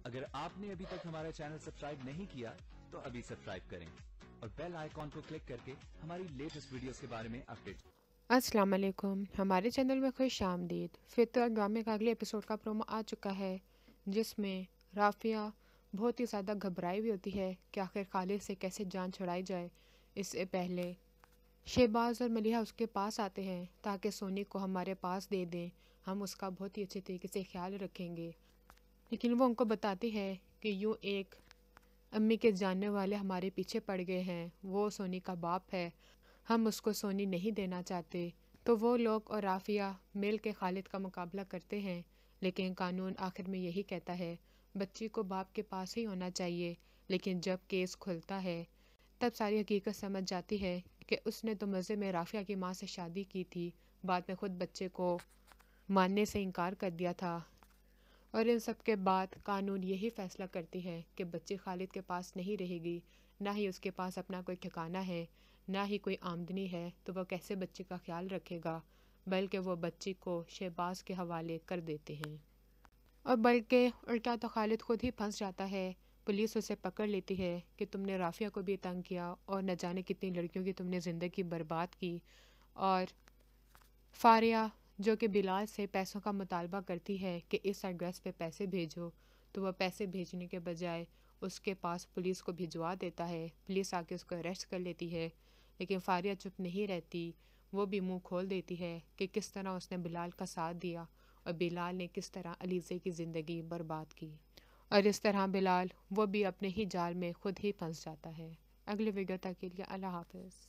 اگر آپ نے ابھی تک ہمارا چینل سبسکرائب نہیں کیا تو ابھی سبسکرائب کریں اور بیل آئیکن کو کلک کر کے ہماری لیٹسٹ ویڈیوز کے بارے میں اپڈیٹ۔ السلام علیکم، ہمارے چینل میں خوش آمدید۔ فتوہ ڈرامے کا اگلے ایپیسوڈ کا پرومو آ چکا ہے، جس میں رافعہ بہت ہی زیادہ گھبرائی ہوئی ہوتی ہے کہ آخر خالد سے کیسے جان چھڑائی جائے۔ اس سے پہلے شہباز اور ملیحہ اس کے پاس آتے ہیں تاکہ سونی کو ہمارے پاس دے دیں، ہم اس کا بہت ہی اچھے طریقے سے خیال رکھیں گے، لیکن وہ ان کو بتاتی ہے کہ یوں ایک امی کے جاننے والے ہمارے پیچھے پڑ گئے ہیں، وہ سونی کا باپ ہے، ہم اس کو سونی نہیں دینا چاہتے۔ تو وہ لوگ اور رافعہ مل کے خالد کا مقابلہ کرتے ہیں، لیکن قانون آخر میں یہی کہتا ہے بچی کو باپ کے پاس ہی ہونا چاہیے۔ لیکن جب کیس کھلتا ہے تب ساری حقیقت سمجھ جاتی ہے کہ اس نے تو مزے میں رافعہ کی ماں سے شادی کی تھی، بعد میں خود بچے کو ماننے سے انکار کر دیا تھا، اور ان سب کے بعد قانون یہی فیصلہ کرتی ہے کہ بچی خالد کے پاس نہیں رہے گی، نہ ہی اس کے پاس اپنا کوئی ٹھکانہ ہے، نہ ہی کوئی آمدنی ہے، تو وہ کیسے بچی کا خیال رکھے گا، بلکہ وہ بچی کو شہباز کے حوالے کر دیتے ہیں۔ اور بلکہ الٹا تو خالد خود ہی پھنس جاتا ہے، پولیس اسے پکڑ لیتی ہے کہ تم نے رافعہ کو بھی تنگ کیا اور نہ جانے کتنی لڑکیوں کی تم نے زندگی برباد کی۔ اور فاریہ جو کہ بلال سے پیسوں کا مطالبہ کرتی ہے کہ اس ایڈریس پہ پیسے بھیجو، تو وہ پیسے بھیجنے کے بجائے اس کے پاس پولیس کو بھجوا دیتا ہے، پولیس آ کے اس کو اریسٹ کر لیتی ہے، لیکن فاریہ چپ نہیں رہتی، وہ بھی منہ کھول دیتی ہے کہ کس طرح اس نے بلال کا ساتھ دیا اور بلال نے کس طرح علیزے کی زندگی برباد کی، اور اس طرح بلال وہ بھی اپنے ہی جال میں خود ہی پھنس جاتا ہے۔ اگلے ویڈیو تک کے لیے اللہ حافظ۔